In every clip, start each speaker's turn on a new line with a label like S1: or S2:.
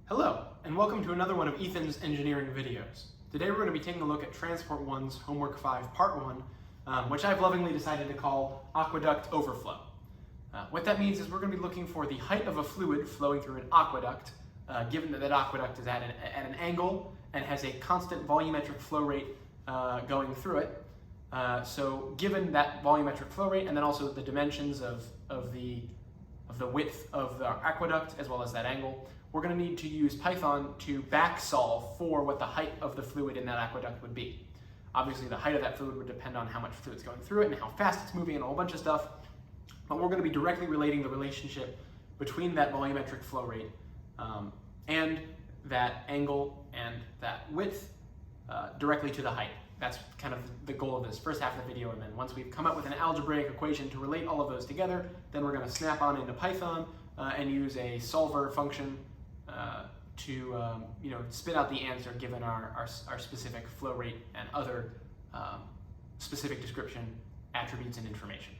S1: Hello, and welcome to another one of Ethan's engineering videos. Today we're going to be taking a look at Transport 1's Homework 5 Part 1, which I've lovingly decided to call Aqueduct Overflow. What that means is we're going to be looking for the height of a fluid flowing through an aqueduct, given that that aqueduct is at an angle and has a constant volumetric flow rate going through it. So given that volumetric flow rate and then also the dimensions of the width of the aqueduct as well as that angle, we're going to need to use Python to back solve for what the height of the fluid in that aqueduct would be. Obviously the height of that fluid would depend on how much fluid's going through it and how fast it's moving and a whole bunch of stuff, but we're going to be directly relating the relationship between that volumetric flow rate and that angle and that width directly to the height. That's kind of the goal of this first half of the video, and then once we've come up with an algebraic equation to relate all of those together, then we're going to snap on into Python and use a solver function to spit out the answer given our specific flow rate and other specific description attributes and information.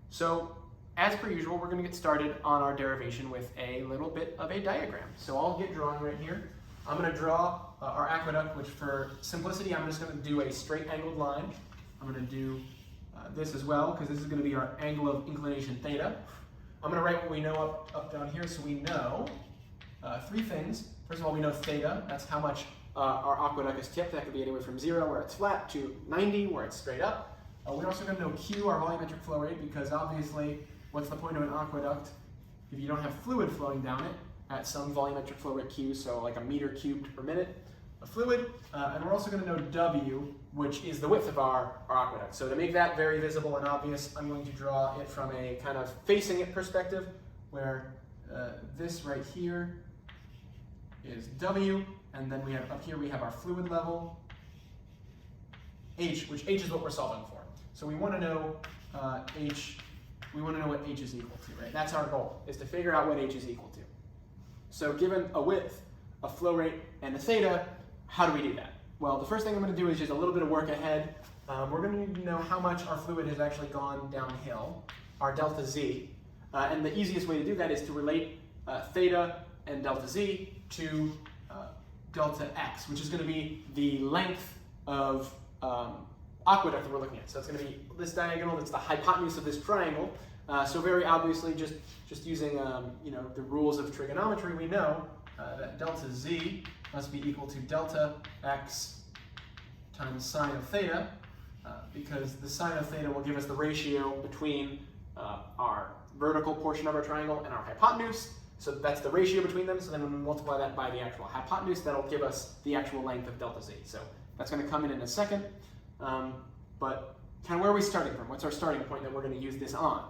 S1: So as per usual, we're going to get started on our derivation with a little bit of a diagram. So I'll get drawing right here. I'm going to draw our aqueduct, which for simplicity, I'm just going to do a straight angled line. I'm going to do this as well, because this is going to be our angle of inclination theta. I'm going to write what we know up down here. So we know three things. First of all, we know theta. That's how much our aqueduct is tipped. That could be anywhere from 0, where it's flat, to 90, where it's straight up. We're also going to know Q, our volumetric flow rate, because obviously, what's the point of an aqueduct if you don't have fluid flowing down it at some volumetric flow rate Q, so like a meter cubed per minute of fluid. And we're also going to know W, which is the width of our aqueduct. So to make that very visible and obvious, I'm going to draw it from a kind of facing it perspective, where this right here is W, and then we have up here we have our fluid level, H, which H is what we're solving for. So we want to know H, we want to know what H is equal to, right? That's our goal, is to figure out what H is equal to. So given a width, a flow rate, and a theta, how do we do that? Well, the first thing I'm going to do is just a little bit of work ahead. We're going to need to know how much our fluid has actually gone downhill, our delta Z. And the easiest way to do that is to relate theta and delta Z to delta X, which is going to be the length of aqueduct that we're looking at. So it's going to be this diagonal, that's the hypotenuse of this triangle. So very obviously, just using the rules of trigonometry, we know that delta Z must be equal to delta X times sine of theta, because the sine of theta will give us the ratio between our vertical portion of our triangle and our hypotenuse. So that's the ratio between them. So then when we multiply that by the actual hypotenuse, that'll give us the actual length of delta Z. So that's going to come in a second. But kind of where are we starting from? What's our starting point that we're going to use this on?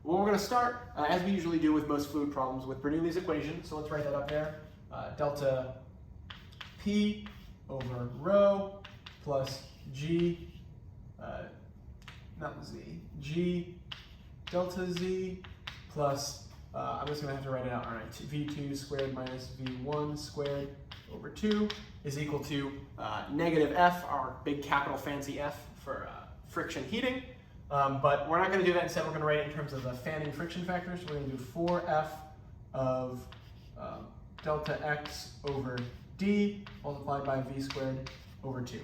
S1: Well, we're going to start, as we usually do with most fluid problems, with Bernoulli's equation. So let's write that up there. Delta P over rho plus G, not Z, G delta Z plus, I'm just going to have to write it out, all right, V2 squared minus V1 squared over 2 is equal to negative F, our big capital fancy F for friction heating. But we're not going to do that. Instead, we're going to write it in terms of the fanning friction factor. So we're going to do 4F of delta X over D multiplied by V squared over 2.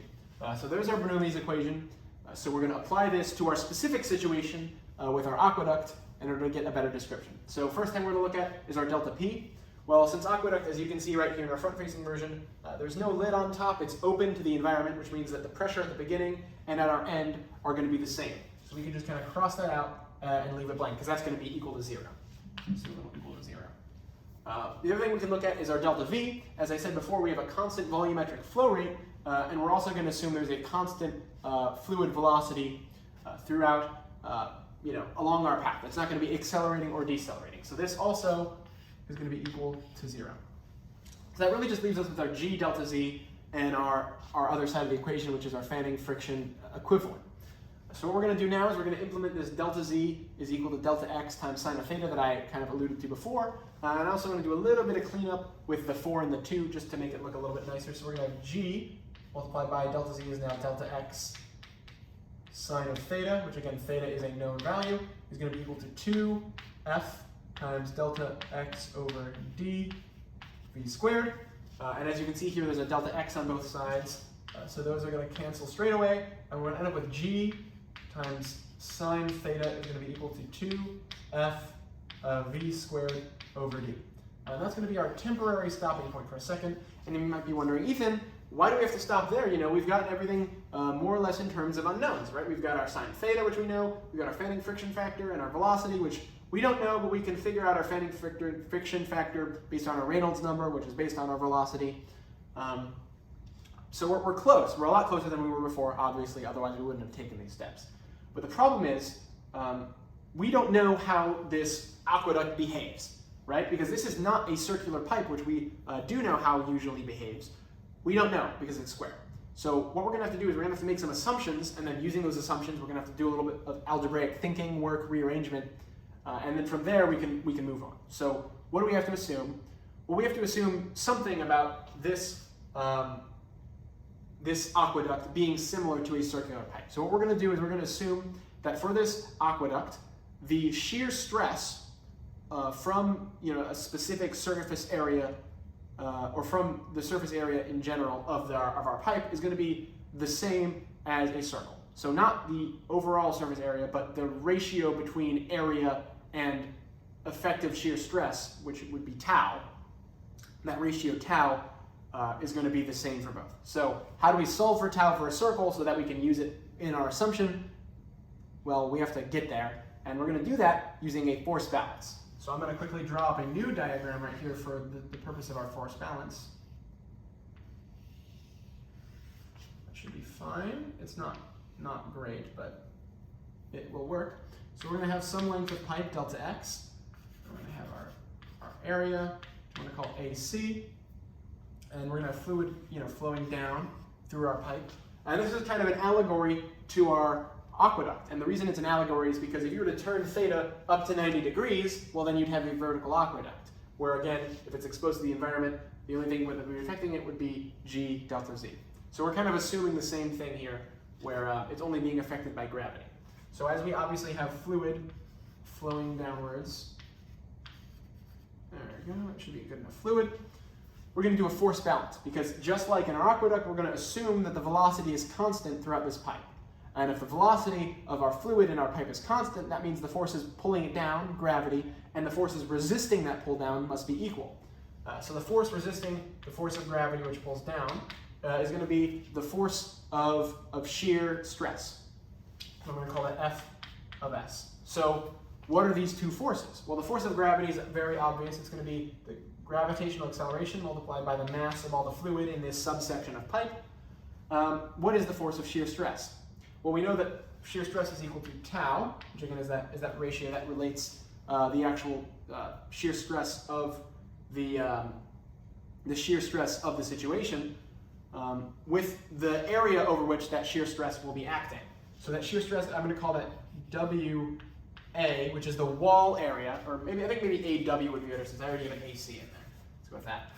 S1: So there's our Bernoulli's equation. So we're going to apply this to our specific situation with our aqueduct in order to get a better description. So first thing we're going to look at is our delta P. Well, since aqueduct, as you can see right here in our front-facing version, there's no lid on top. It's open to the environment, which means that the pressure at the beginning and at our end are going to be the same. So we can just kind of cross that out and leave it blank, because that's going to be equal to 0. So equal to 0. The other thing we can look at is our delta V. As I said before, we have a constant volumetric flow rate, and we're also going to assume there's a constant fluid velocity throughout, along our path. It's not going to be accelerating or decelerating. So this also is going to be equal to 0. So that really just leaves us with our G delta Z and our other side of the equation, which is our fanning friction equivalent. So what we're going to do now is we're going to implement this delta Z is equal to delta X times sine of theta that I kind of alluded to before. And I'm also going to do a little bit of cleanup with the 4 and the 2 just to make it look a little bit nicer. So we're going to have G multiplied by delta Z is now delta X sine of theta, which again, theta is a known value, is going to be equal to 2F times delta X over D v squared. And as you can see here, there's a delta x on both sides. So those are going to cancel straight away, and we're going to end up with g times sine theta is going to be equal to 2f v squared over d. And that's going to be our temporary stopping point for a second. And you might be wondering, Ethan, why do we have to stop there? You know, we've gotten everything more or less in terms of unknowns, right? We've got our sine theta, which we know. We've got our fanning friction factor and our velocity, which we don't know, but we can figure out our fanning friction factor based on our Reynolds number, which is based on our velocity. So we're close. We're a lot closer than we were before, obviously, otherwise we wouldn't have taken these steps. But the problem is, we don't know how this aqueduct behaves, right? Because this is not a circular pipe, which we do know how it usually behaves. We don't know because it's square. So what we're going to have to do is we're going to have to make some assumptions, and then using those assumptions, we're going to have to do a little bit of algebraic thinking, work, rearrangement, and then from there we can move on. So what do we have to assume? Well, we have to assume something about this this aqueduct being similar to a circular pipe. So what we're going to do is we're going to assume that for this aqueduct, the shear stress from a specific surface area, or from the surface area in general of our pipe, is going to be the same as a circle. So not the overall surface area, but the ratio between area and effective shear stress, which would be tau. That ratio tau is going to be the same for both. So how do we solve for tau for a circle so that we can use it in our assumption? Well, we have to get there, and we're going to do that using a force balance. So I'm going to quickly draw up a new diagram right here for the purpose of our force balance. That should be fine. It's not great, but it will work. So we're going to have some length of pipe, delta x. We're going to have our area, I'm going to call AC. And we're going to have fluid, flowing down through our pipe. And this is kind of an allegory to our aqueduct. And the reason it's an allegory is because if you were to turn theta up to 90 degrees, well, then you'd have a vertical aqueduct. Where again, if it's exposed to the environment, the only thing that would be affecting it would be g delta z. So we're kind of assuming the same thing here, where it's only being affected by gravity. So as we obviously have fluid flowing downwards, there we go, it should be good enough fluid. We're going to do a force balance, because just like in our aqueduct, we're going to assume that the velocity is constant throughout this pipe. And if the velocity of our fluid in our pipe is constant, that means the forces pulling it down, gravity, and the forces resisting that pull down must be equal. So the force resisting the force of gravity, which pulls down, is going to be the force of shear stress. I'm going to call that F of S. So what are these two forces? Well, the force of gravity is very obvious. It's going to be the gravitational acceleration multiplied by the mass of all the fluid in this subsection of pipe. What is the force of shear stress? Well, we know that shear stress is equal to tau, which again is that ratio that relates the actual shear stress of the shear stress of the situation with the area over which that shear stress will be acting. So that shear stress, I'm going to call that WA, which is the wall area, or I think maybe AW would be better since I already have an AC in there. Let's go with that.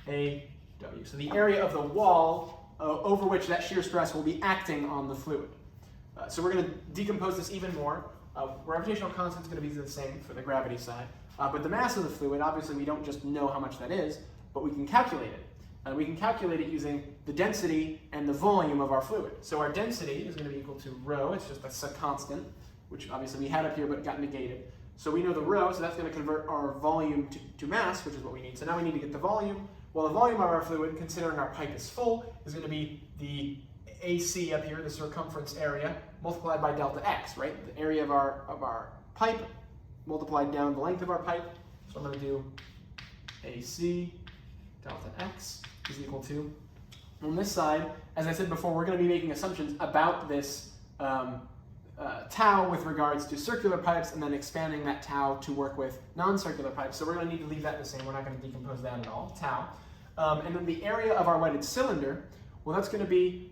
S1: AW. So the area of the wall over which that shear stress will be acting on the fluid. So we're going to decompose this even more. Gravitational constant is going to be the same for the gravity side. But the mass of the fluid, obviously we don't just know how much that is, but we can calculate it. We can calculate it using the density and the volume of our fluid. So our density is going to be equal to rho. It's just a constant, which obviously we had up here but got negated. So we know the rho, so that's going to convert our volume to mass, which is what we need. So now we need to get the volume. Well, the volume of our fluid, considering our pipe is full, is going to be the AC up here, the circumference area, multiplied by delta x, right? The area of our pipe multiplied down the length of our pipe. So I'm going to do AC delta x is equal to, on this side, as I said before, we're going to be making assumptions about this tau with regards to circular pipes, and then expanding that tau to work with non-circular pipes. So we're going to need to leave that the same. We're not going to decompose that at all, tau. And then the area of our wetted cylinder, well, that's going to be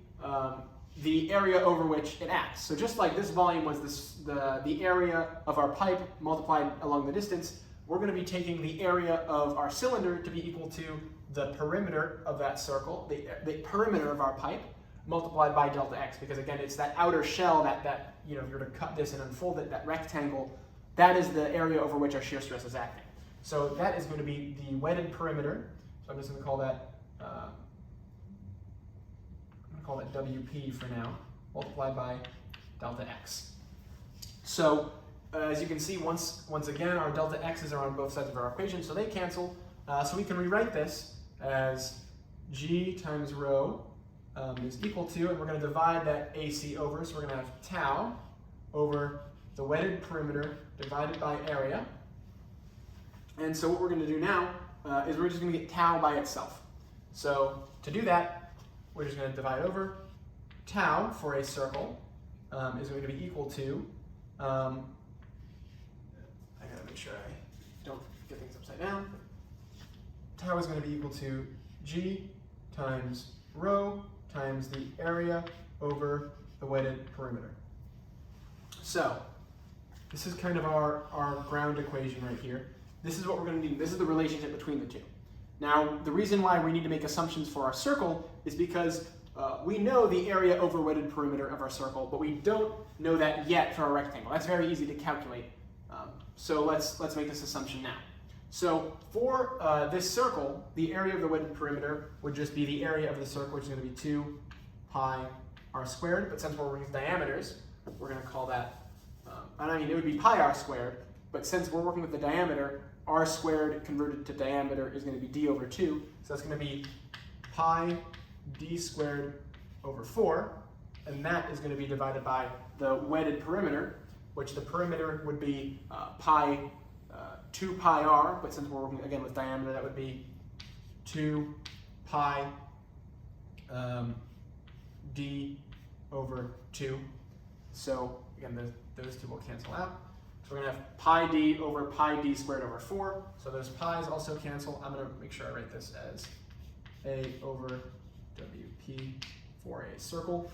S1: the area over which it acts. So just like this volume was the area of our pipe multiplied along the distance, we're going to be taking the area of our cylinder to be equal to the perimeter of that circle, the perimeter of our pipe, multiplied by delta x, because again, it's that outer shell that if you were to cut this and unfold it, that rectangle, that is the area over which our shear stress is acting. So that is going to be the wedded perimeter. So I'm just going to call that WP for now, multiplied by delta x. So as you can see, once again, our delta x's are on both sides of our equation, so they cancel. So we can rewrite this as g times rho is equal to, and we're going to divide that AC over, so we're going to have tau over the wedded perimeter divided by area. And so what we're going to do now is we're just going to get tau by itself. So to do that, we're just going to divide over. Tau for a circle is going to be equal to, I gotta make sure I don't get things upside down. Tau is going to be equal to g times rho times the area over the wedded perimeter. So this is kind of our ground equation right here. This is what we're going to do. This is the relationship between the two. Now, the reason why we need to make assumptions for our circle is because we know the area over wedded perimeter of our circle, but we don't know that yet for our rectangle. That's very easy to calculate. So let's make this assumption now. So for this circle, the area of the wedded perimeter would just be the area of the circle, which is going to be 2 pi r squared. But since we're working with diameters, we're going to call that, it would be pi r squared. But since we're working with the diameter, r squared converted to diameter is going to be d over 2. So that's going to be pi d squared over 4. And that is going to be divided by the wedded perimeter, which the perimeter would be 2 pi r. But since we're working again with diameter, that would be 2 pi d over 2. So again, those two will cancel out. So we're going to have pi d over pi d squared over 4. So those pi's also cancel. I'm going to make sure I write this as a over WP for a circle.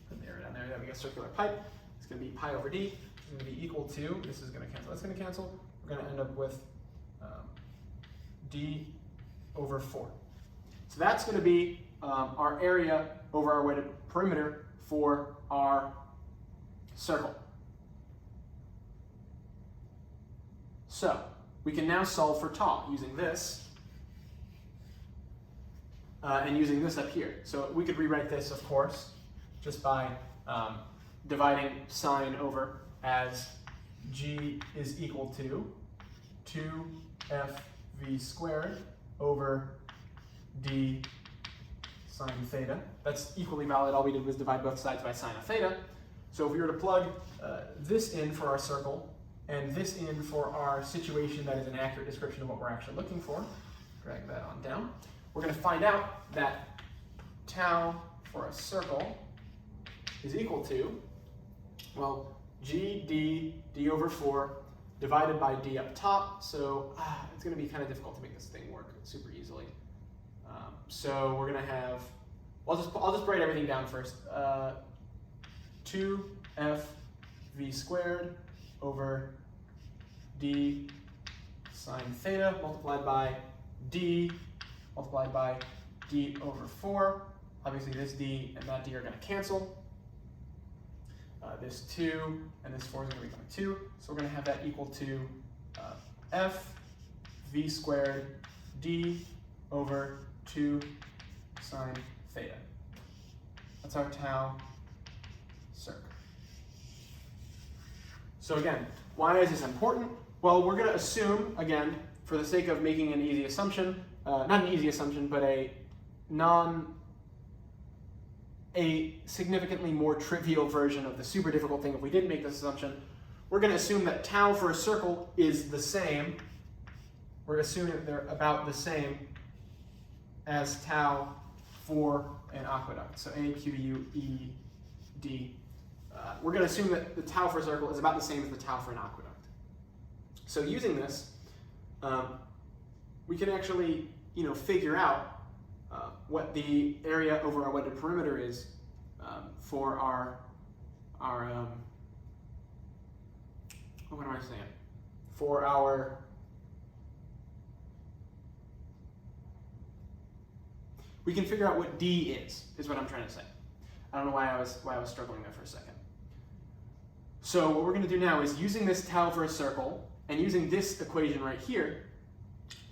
S1: Put the area down there. Then we get a circular pipe. It's going to be pi over d. It's going to be equal to, this is going to cancel, that's going to cancel. We're going to end up with d over 4. So that's going to be our area over our wedded perimeter for our circle. So we can now solve for tau using this and using this up here. So we could rewrite this, of course, just by dividing sine over as g is equal to 2fv squared over d sine theta. That's equally valid. All we did was divide both sides by sine of theta. So if we were to plug this in for our circle and this in for our situation that is an accurate description of what we're actually looking for, drag that on down, we're going to find out that tau for a circle is equal to, well, d over 4 divided by d up top. So it's going to be kind of difficult to make this thing work super easily. So we're going to have, I'll just write everything down first. 2fv squared over d sine theta multiplied by d multiplied by d over 4. Obviously this d and that d are going to cancel. This 2 and this 4 is going to become 2. So we're going to have that equal to f v squared d over 2 sine theta. That's our tau circ. So again, why is this important? Well, we're going to assume, again, for the sake of making an easy assumption, not an easy assumption, but a significantly more trivial version of the super difficult thing if we didn't make this assumption. We're going to assume that tau for a circle is the same. We're assuming that they're about the same as tau for an aqueduct. So A, Q, U, E, D. We're going to assume that the tau for a circle is about the same as the tau for an aqueduct. So using this, we can actually, figure out what the area over our wedded perimeter is for our what am I saying? For our we can figure out what D is what I'm trying to say. I don't know why I was struggling there for a second. So what we're going to do now is using this tau for a circle And using this equation right here,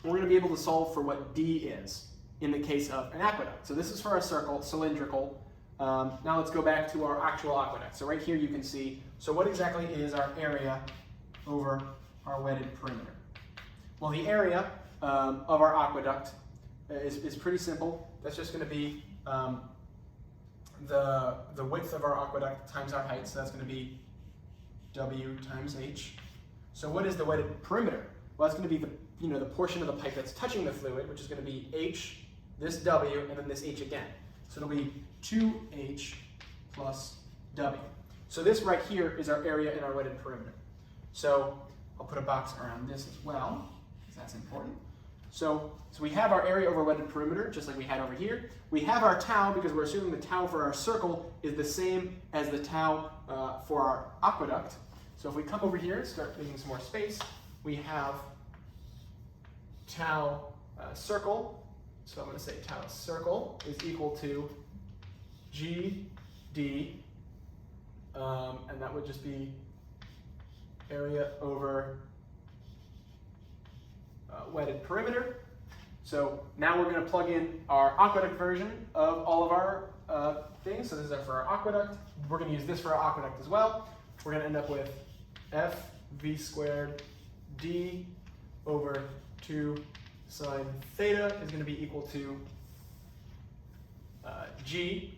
S1: we're going to be able to solve for what D is in the case of an aqueduct. So this is for a circle, cylindrical. Now let's go back to our actual aqueduct. So right here you can see, so what exactly is our area over our wetted perimeter? Well, the area of our aqueduct is pretty simple. That's just going to be the width of our aqueduct times our height, so that's going to be W times H. So what is the wetted perimeter? Well, that's going to be the portion of the pipe that's touching the fluid, which is going to be H, this W, and then this H again. So it'll be 2H plus W. So this right here is our area in our wetted perimeter. So I'll put a box around this as well, because that's important. So we have our area over wetted perimeter, just like we had over here. We have our tau, because we're assuming the tau for our circle is the same as the tau for our aqueduct. So if we come over here and start making some more space, we have tau circle. So I'm going to say tau circle is equal to GD, and that would just be area over wetted perimeter. So now we're going to plug in our aqueduct version of all of our things. So this is for our aqueduct. We're going to use this for our aqueduct as well. We're going to end up with F V squared D over 2 sine theta is going to be equal to G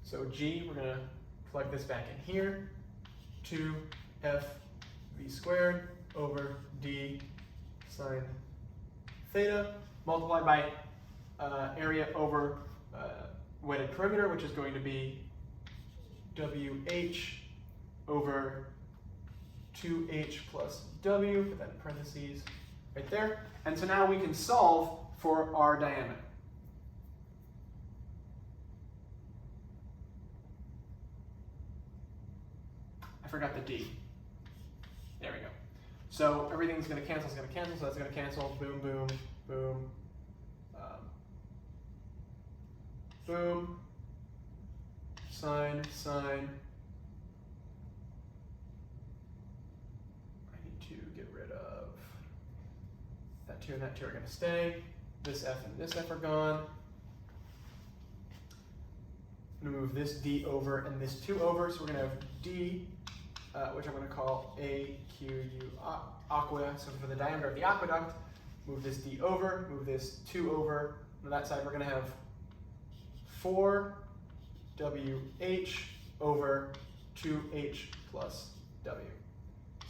S1: so G, we're going to plug this back in here, 2F V squared over D sine theta multiplied by area over wetted perimeter, which is going to be WH over 2H plus W, put that in parentheses right there. And so now we can solve for our diameter. I forgot the D. There we go. So everything's going to cancel, so that's going to cancel. Boom, boom, boom. Boom. Sine, sine. I need to get rid of that 2 and that 2 are going to stay. This F and this F are gone. I'm going to move this D over and this 2 over, so we're going to have D, which I'm going to call AQU aqua. So for the diameter of the aqueduct, move this D over, move this 2 over. On that side, we're going to have 4WH over 2H plus W.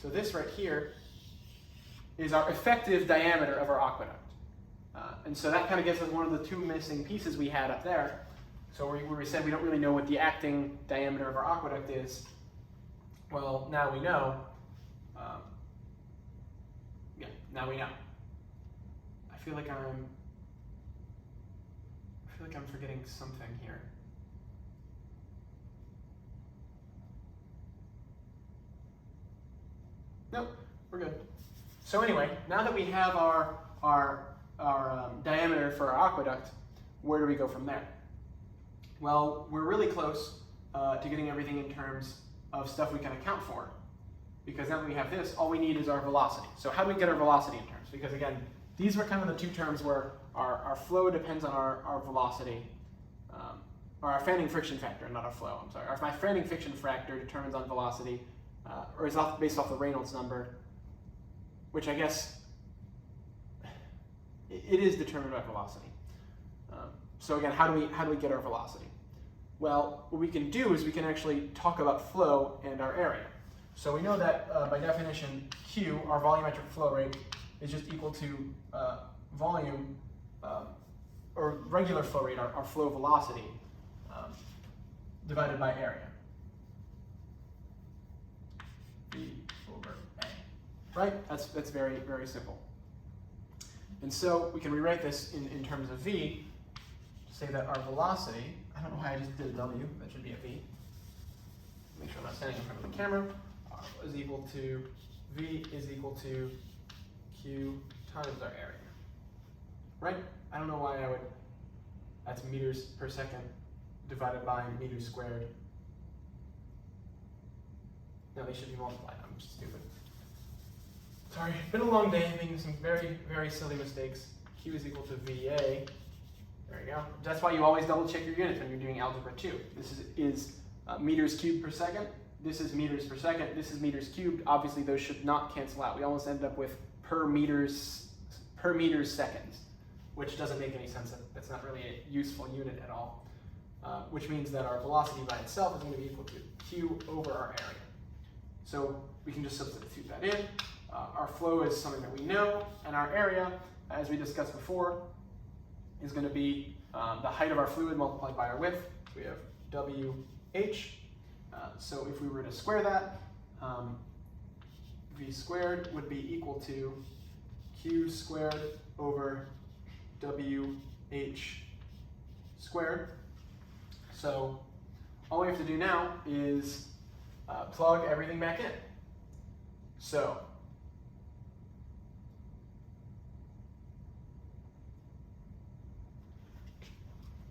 S1: So this right here is our effective diameter of our aqueduct. And so that kind of gets us one of the 2 missing pieces we had up there. So where we said we don't really know what the acting diameter of our aqueduct is. Well, now we know. Now we know. I feel like I'm forgetting something here. Nope, we're good. So anyway, now that we have our diameter for our aqueduct, where do we go from there? Well, we're really close to getting everything in terms of stuff we can account for. Because now that we have this, all we need is our velocity. So how do we get our velocity in terms? Because again, these were kind of the 2 terms where our flow depends on our velocity, or our fanning friction factor, not our flow, I'm sorry. My fanning friction factor determines on velocity, or is based off the Reynolds number, which I guess it is determined by velocity. So again, how do we get our velocity? Well, what we can do is we can actually talk about flow and our area. So we know that by definition, Q, our volumetric flow rate, is just equal to volume, or regular flow rate, our flow velocity, divided by area. V over A. Right? That's very, very simple. And so we can rewrite this in terms of V, to say that our velocity, I don't know why I just did a W, that should be a V. Make sure I'm not standing in front of the camera. Is equal to, V is equal to Q times our area. Right? I don't know why I would, that's meters per second divided by meters squared. No, they should be multiplied. I'm just stupid. Sorry, been a long day, making some very, very silly mistakes. Q is equal to VA. There you go. That's why you always double check your units when you're doing algebra 2. This is meters cubed per second. This is meters per second. This is meters cubed. Obviously, those should not cancel out. We almost ended up with per meters seconds, which doesn't make any sense. That's not really a useful unit at all. Which means that our velocity by itself is going to be equal to Q over our area. So we can just substitute that in. Our flow is something that we know, and our area, as we discussed before, is going to be the height of our fluid multiplied by our width. So we have WH. So if we were to square that, V squared would be equal to Q squared over WH squared. So all we have to do now is plug everything back in. So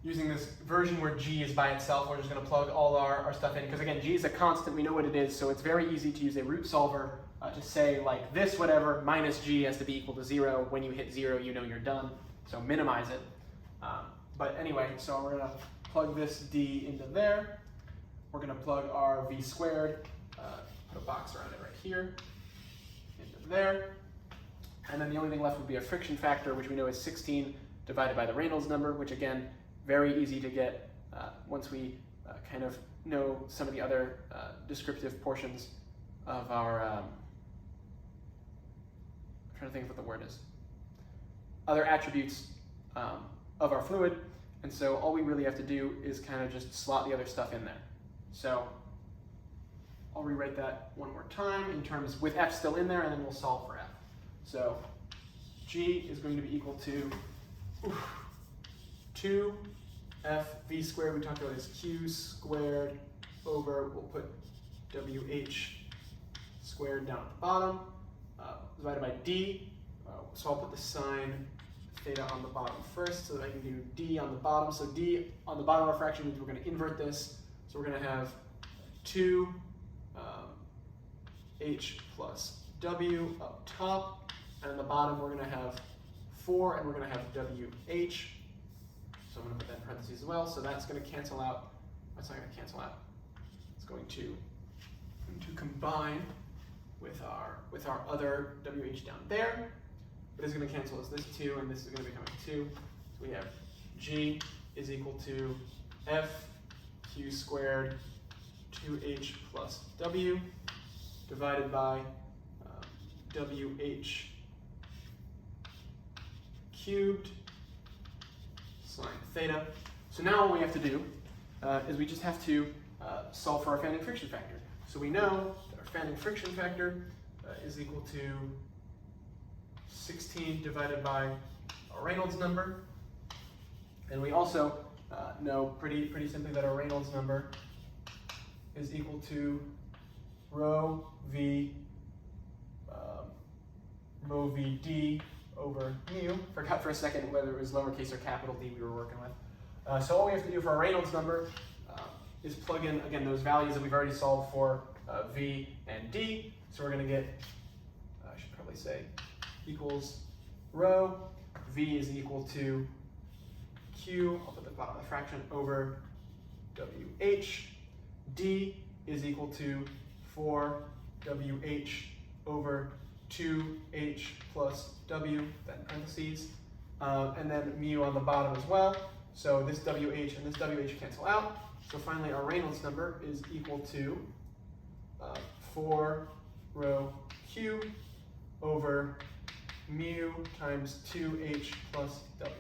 S1: using this version where G is by itself, we're just going to plug all our stuff in, because again, G is a constant, we know what it is, so it's very easy to use a root solver to say like this whatever minus G has to be equal to 0. When you hit 0, you know you're done, so minimize it. But anyway, so we're going to plug this D into there. We're going to plug our V squared, put a box around it right here, into there. And then the only thing left would be a friction factor, which we know is 16 divided by the Reynolds number, which again, very easy to get once we kind of know some of the other descriptive portions of our, I'm trying to think of what the word is, other attributes of our fluid. And so all we really have to do is kind of just slot the other stuff in there. So I'll rewrite that one more time in terms with F still in there, and then we'll solve for F. So G is going to be equal to 2F V squared, we talked about is Q squared over, we'll put WH squared down at the bottom, divided by D. So I'll put the sign theta on the bottom first so that I can do D on the bottom. So D on the bottom of our fraction means we're going to invert this. So we're going to have 2 H plus W up top, and on the bottom we're going to have 4, and we're going to have WH. So I'm going to put that in parentheses as well. So that's going to cancel out. That's not going to cancel out. It's going to combine with our other WH down there. But it's going to cancel as this 2, and this is going to become a 2. So we have G is equal to F Q squared 2H plus W divided by WH cubed sine theta. So now all we have to do is we just have to solve for our fanning friction factor. So we know that our fanning friction factor is equal to 16 divided by our Reynolds number. And we also know pretty simply that our Reynolds number is equal to rho V d over mu. Forgot for a second whether it was lowercase or capital D we were working with. So all we have to do for our Reynolds number is plug in, again, those values that we've already solved for V and D. So we're going to get, I should probably say, equals rho. V is equal to Q, I'll put the bottom of the fraction, over WH. D is equal to 4WH over 2H plus W, then parentheses, and then mu on the bottom as well. So this WH and this WH cancel out. So finally our Reynolds number is equal to 4 rho Q over mu times 2H plus W.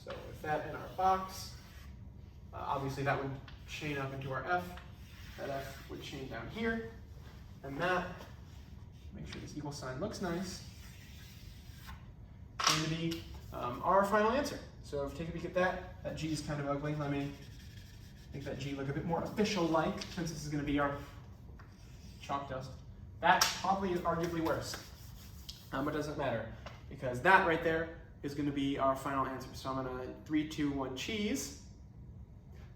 S1: So with that in our box, obviously that would chain up into our F. That F would chain down here. And that, make sure this equal sign looks nice, is going to be our final answer. So if you take a peek at that, that G is kind of ugly. Let me make that G look a bit more official-like, since this is going to be our chalk dust. That probably is arguably worse, but it doesn't matter, because that right there is going to be our final answer. So I'm going to 3, 2, 1, cheese.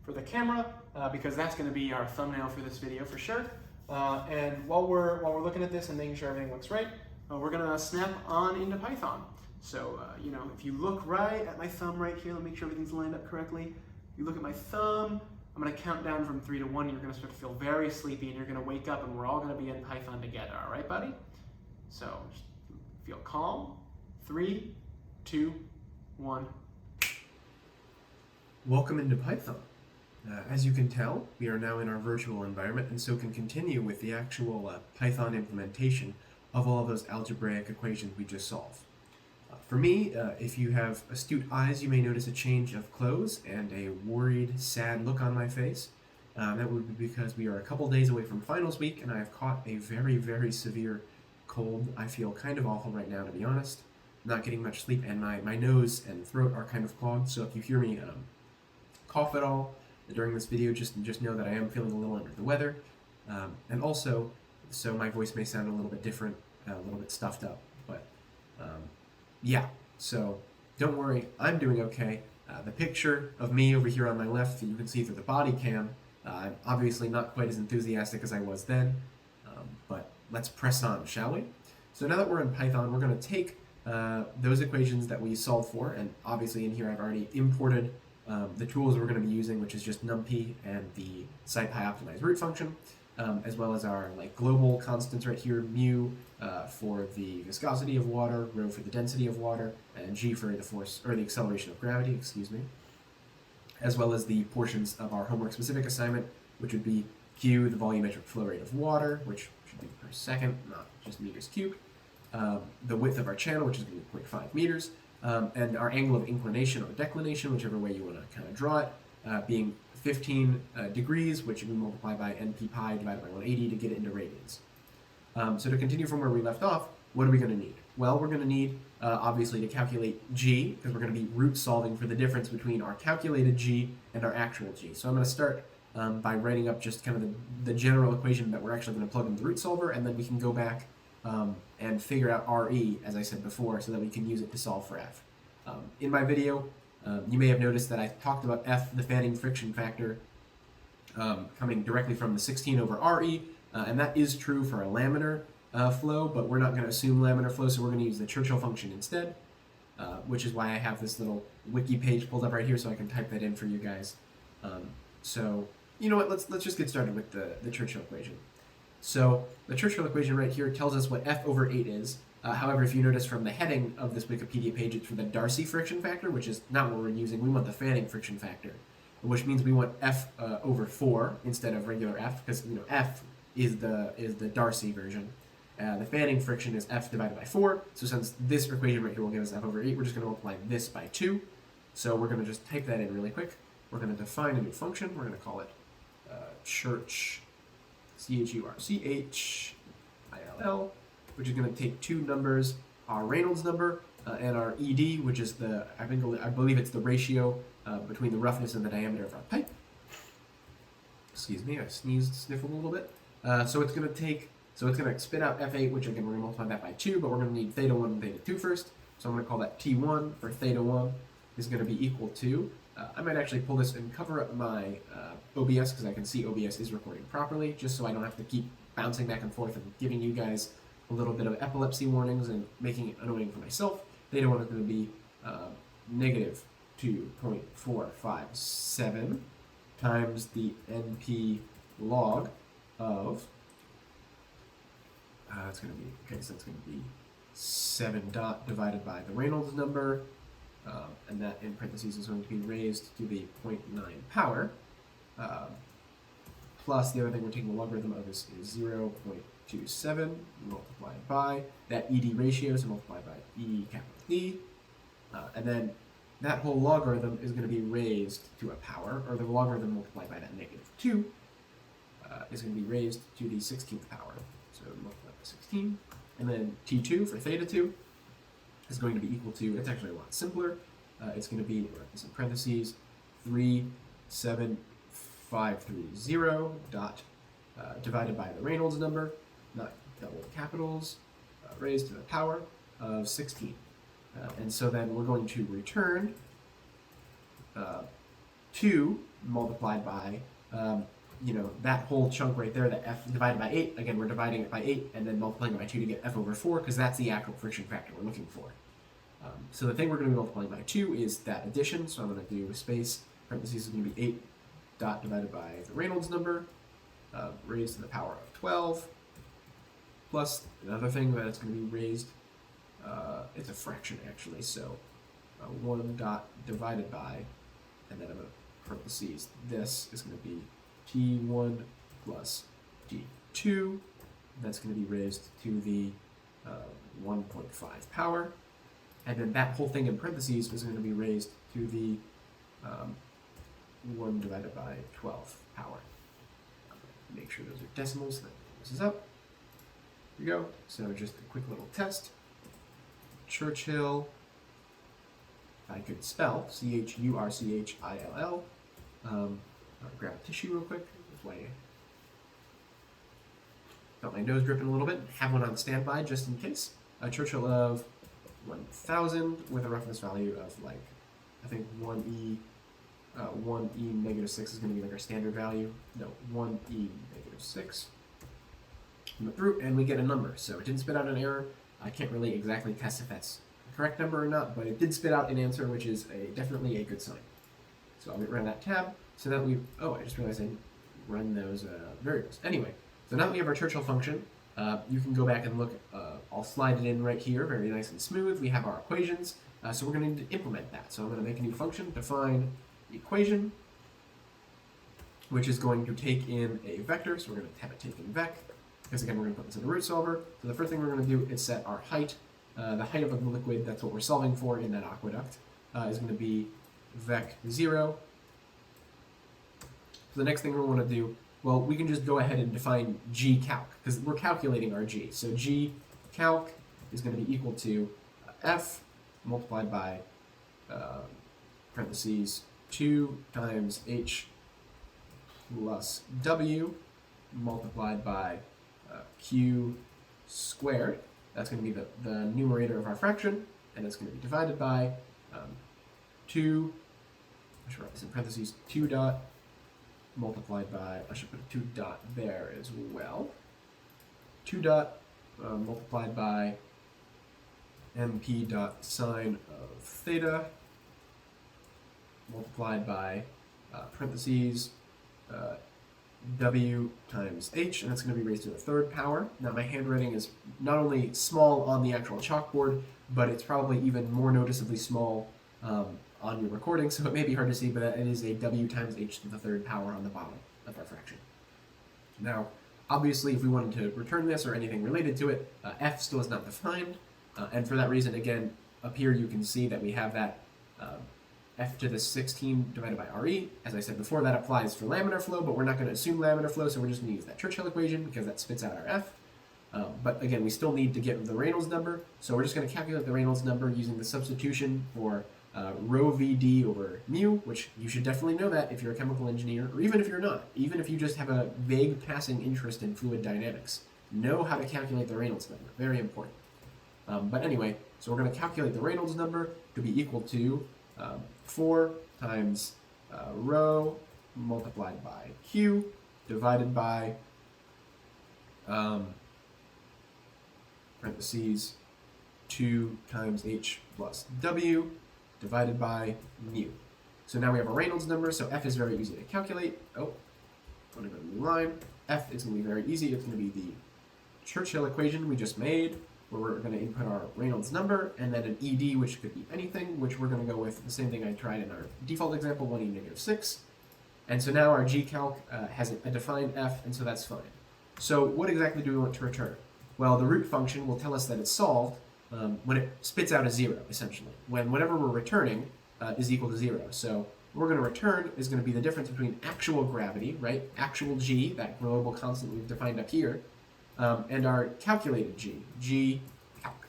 S1: for the camera because that's going to be our thumbnail for this video for sure. And while we're looking at this and making sure everything looks right, we're going to snap on into Python. So, you know, if you look right at my thumb right here, let me make sure everything's lined up correctly. You look at my thumb, I'm going to count down from 3 to 1. You're going to start to feel very sleepy and you're going to wake up and we're all going to be in Python together. All right, buddy? So, just feel calm. 3, 2, 1.
S2: Welcome into Python. As you can tell, we are now in our virtual environment and so can continue with the actual Python implementation of all of those algebraic equations we just solved. For me, if you have astute eyes, you may notice a change of clothes and a worried, sad look on my face. That would be because we are a couple days away from finals week and I have caught a very, very severe cold. I feel kind of awful right now, to be honest. Not getting much sleep and my nose and throat are kind of clogged, so if you hear me cough at all during this video, just know that I am feeling a little under the weather. And also, so my voice may sound a little bit different, a little bit stuffed up, but yeah, so don't worry, I'm doing okay. The picture of me over here on my left that you can see through the body cam, I'm obviously not quite as enthusiastic as I was then, but let's press on, shall we? So now that we're in Python, we're going to take those equations that we solved for, and obviously in here I've already imported the tools we're going to be using, which is just numpy and the scipy optimized root function, as well as our global constants right here, mu for the viscosity of water, rho for the density of water, and g for the force or the acceleration of gravity, excuse me, as well as the portions of our homework specific assignment, which would be q, the volumetric flow rate of water, which should be per second, not just meters cubed, the width of our channel, which is going to be 0.5 meters, and our angle of inclination or declination, whichever way you want to kind of draw it, being 15 degrees, which we multiply by np pi divided by 180 to get it into radians. So to continue from where we left off, what are we going to need? Well, we're going to need, obviously, to calculate g, because we're going to be root solving for the difference between our calculated g and our actual g. So I'm going to start by writing up just kind of the general equation that we're actually going to plug into the root solver, and then we can go back and figure out RE, as I said before, so that we can use it to solve for F. In my video, you may have noticed that I talked about F, the fanning friction factor, coming directly from the 16 over RE, and that is true for a laminar flow, but we're not going to assume laminar flow, so we're going to use the Churchill function instead, which is why I have this little wiki page pulled up right here so I can type that in for you guys. So, you know what, let's just get started with the Churchill equation. So, the Churchill equation right here tells us what F over 8 is. However, if you notice from the heading of this Wikipedia page, it's for the Darcy friction factor, which is not what we're using. We want the fanning friction factor, which means we want F over 4 instead of regular F, because F is the Darcy version. The fanning friction is F divided by 4. So since this equation right here will give us F over 8, we're just going to multiply this by 2. So we're going to just type that in really quick. We're going to define a new function. We're going to call it Church, Churchill, which is going to take two numbers, our Reynolds number and our ED, which is I believe it's the ratio between the roughness and the diameter of our pipe. Excuse me, I sniffled a little bit. So it's going to spit out F8, which again we're going to multiply that by 2, but we're going to need theta 1 and theta 2 first. So I'm going to call that T1 for theta 1 is going to be equal to, I might actually pull this and cover up my OBS because I can see OBS is recording properly, just so I don't have to keep bouncing back and forth and giving you guys a little bit of epilepsy warnings and making it annoying for myself. Theta 1 is going to be negative 2.457 times the NP log of, that's going to be, okay, so that's going to be 7 dot divided by the Reynolds number, and that in parentheses is going to be raised to the 0.9 power, plus the other thing we're taking the logarithm of is 0.27 multiplied by that ED ratio, so multiplied by E capital E, and then that whole logarithm is going to be raised to a power, or the logarithm multiplied by that negative 2 is going to be raised to the 16th power. So multiply by 16, and then T2 for theta 2 is going to be equal to, it's actually a lot simpler, it's going to be, write this in parentheses, 37530 dot divided by the Reynolds number, not double the capitals, raised to the power of 16. And so then we're going to return 2 multiplied by, that whole chunk right there, the f divided by 8. Again, we're dividing it by 8 and then multiplying it by 2 to get f over 4, because that's the actual friction factor we're looking for. So the thing we're going to be multiplying by 2 is that addition, so I'm going to do space, parentheses is going to be 8 dot divided by the Reynolds number, raised to the power of 12, plus another thing that it's going to be raised, it's a fraction actually, so 1 dot divided by, and then I'm going to parentheses, this is going to be T1 plus T2, that's going to be raised to the 1.5 power, and then that whole thing in parentheses is going to be raised to the 1 divided by 12 power. Make sure those are decimals, that this is up. Here we go. So just a quick little test. Churchill, I could spell Churchill. I'll grab a tissue real quick. That's why I got my nose dripping a little bit. Have one on standby just in case. A Churchill of 1000 with a reference value of like, I think 1e negative 6 is going to be like our standard value. No, 1e negative 6. Through, and we get a number. So it didn't spit out an error. I can't really exactly test if that's the correct number or not, but it did spit out an answer, which is definitely a good sign. So I'll get rid of that tab. So that we, I just realized I didn't run those variables. Anyway, so now that we have our Churchill function, you can go back and look. I'll slide it in right here, very nice and smooth. We have our equations, so we're going to need to implement that. So I'm going to make a new function, define equation, which is going to take in a vector. So we're going to have it take in vec, because again, we're going to put this in the root solver. So the first thing we're going to do is set our height. The height of the liquid, that's what we're solving for in that aqueduct, is going to be vec 0. So the next thing we want to do, well, we can just go ahead and define gcalc, because we're calculating our g. So gcalc is going to be equal to f multiplied by parentheses 2 times h plus w multiplied by q squared. That's going to be the numerator of our fraction, and it's going to be divided by 2, I should write this in parentheses, 2 dot multiplied by, I should put a 2 dot there as well, 2 dot multiplied by mp dot sine of theta multiplied by parentheses w times h, and that's going to be raised to the 3rd power. Now my handwriting is not only small on the actual chalkboard, but it's probably even more noticeably small on your recording, so it may be hard to see, but it is a w times h to the 3rd power on the bottom of our fraction. Now, obviously, if we wanted to return this or anything related to it, f still is not defined, and for that reason, again, up here you can see that we have that f to the 16 divided by re. As I said before, that applies for laminar flow, but we're not going to assume laminar flow, so we're just going to use that Churchill equation because that spits out our f. But again, we still need to get the Reynolds number, so we're just going to calculate the Reynolds number using the substitution for rho vd over mu, which you should definitely know that if you're a chemical engineer, or even if you're not, even if you just have a vague passing interest in fluid dynamics. Know how to calculate the Reynolds number, very important. But anyway, so we're going to calculate the Reynolds number to be equal to 4 times rho multiplied by q divided by parentheses 2 times h plus w divided by mu. So now we have a Reynolds number, so f is very easy to calculate. Oh, I'm going to go to the new line. F is going to be very easy. It's going to be the Churchill equation we just made, where we're going to input our Reynolds number, and then an ED, which could be anything, which we're going to go with the same thing I tried in our default example, 1e negative 6. And so now our gcalc has a defined f, and so that's fine. So what exactly do we want to return? Well, the root function will tell us that it's solved when it spits out a 0, essentially. When whatever we're returning is equal to 0. So what we're going to return is going to be the difference between actual gravity, right? Actual g, that global constant we've defined up here, and our calculated g calc.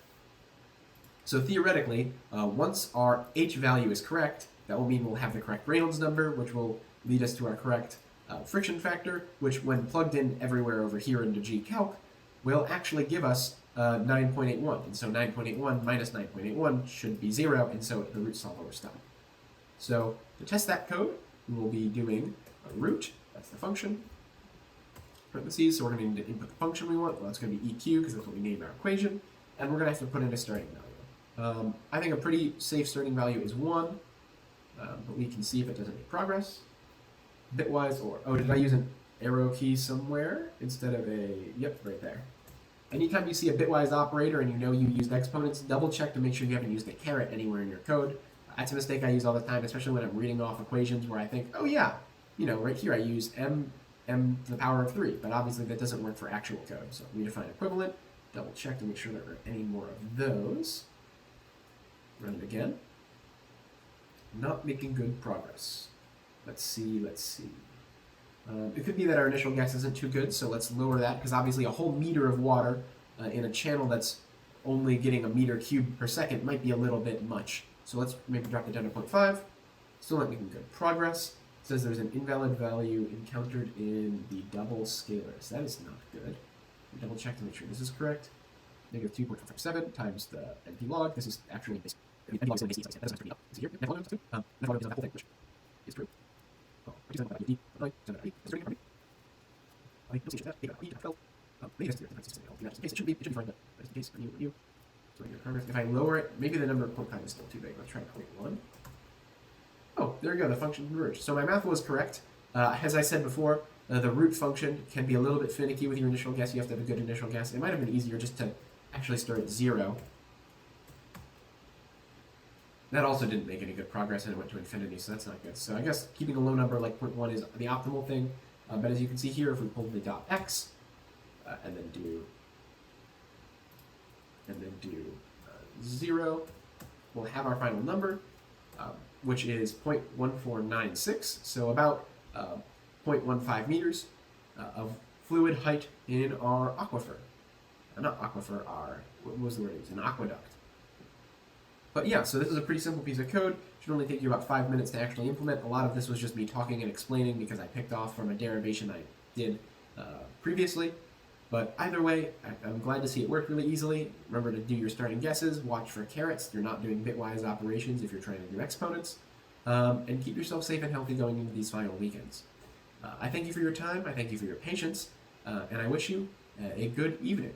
S2: So theoretically, once our h value is correct, that will mean we'll have the correct Reynolds number, which will lead us to our correct friction factor, which when plugged in everywhere over here into gcalc, will actually give us 9.81. And so 9.81 minus 9.81 should be 0, and so the root solver will stop. So to test that code, we will be doing a root, that's the function, parentheses, so we're going to need to input the function we want. Well, that's going to be EQ because that's what we named our equation, and we're going to have to put in a starting value. I think a pretty safe starting value is 1, but we can see if it does any progress. Bitwise or, oh, did I use an arrow key somewhere instead of a, yep, right there. Anytime you see a bitwise operator and you know you used exponents, double check to make sure you haven't used a caret anywhere in your code. That's a mistake I use all the time, especially when I'm reading off equations where I think, oh yeah, right here I use m to the power of 3, but obviously that doesn't work for actual code. So we define equivalent, double check to make sure there aren't any more of those. Run it again. Not making good progress. Let's see. It could be that our initial guess isn't too good, so let's lower that, because obviously a whole meter of water in a channel that's only getting a meter cubed per second might be a little bit much. So let's maybe drop it down to 0.5. Still not making good progress. It says there's an invalid value encountered in the double scalars. That is not good. We double check to make sure this is correct. Negative 2.457 times the NP log. This is actually basic. NP log is basic. That's pretty up. Is it here? NP log is too. NP log is on that whole thing, which is true. Oh, maybe it's not ID. Right? Is that ID? Is there any I don't see that. Maybe that's here. Just in case it should be fine, but just in case you. So if I lower it, maybe the number of 0.5 is still too big. Let's try 0.1. Oh, there you go. The function converged. So my math was correct. As I said before, the root function can be a little bit finicky with your initial guess. You have to have a good initial guess. It might have been easier just to actually start at 0. That also didn't make any good progress, and it went to infinity, so that's not good. So I guess keeping a low number like 0.1 is the optimal thing. But as you can see here, if we pull the dot x and then do 0, we'll have our final number, which is 0.1496, so about 0.15 meters of fluid height in our aquifer. Not aquifer, what was the word? It's an aqueduct. But yeah, so this is a pretty simple piece of code. It should only take you about 5 minutes to actually implement. A lot of this was just me talking and explaining because I picked off from a derivation I did previously. But either way, I'm glad to see it worked really easily. Remember to do your starting guesses, watch for carets. You're not doing bitwise operations if you're trying to do exponents. And keep yourself safe and healthy going into these final weekends. I thank you for your time, I thank you for your patience, and I wish you a good evening.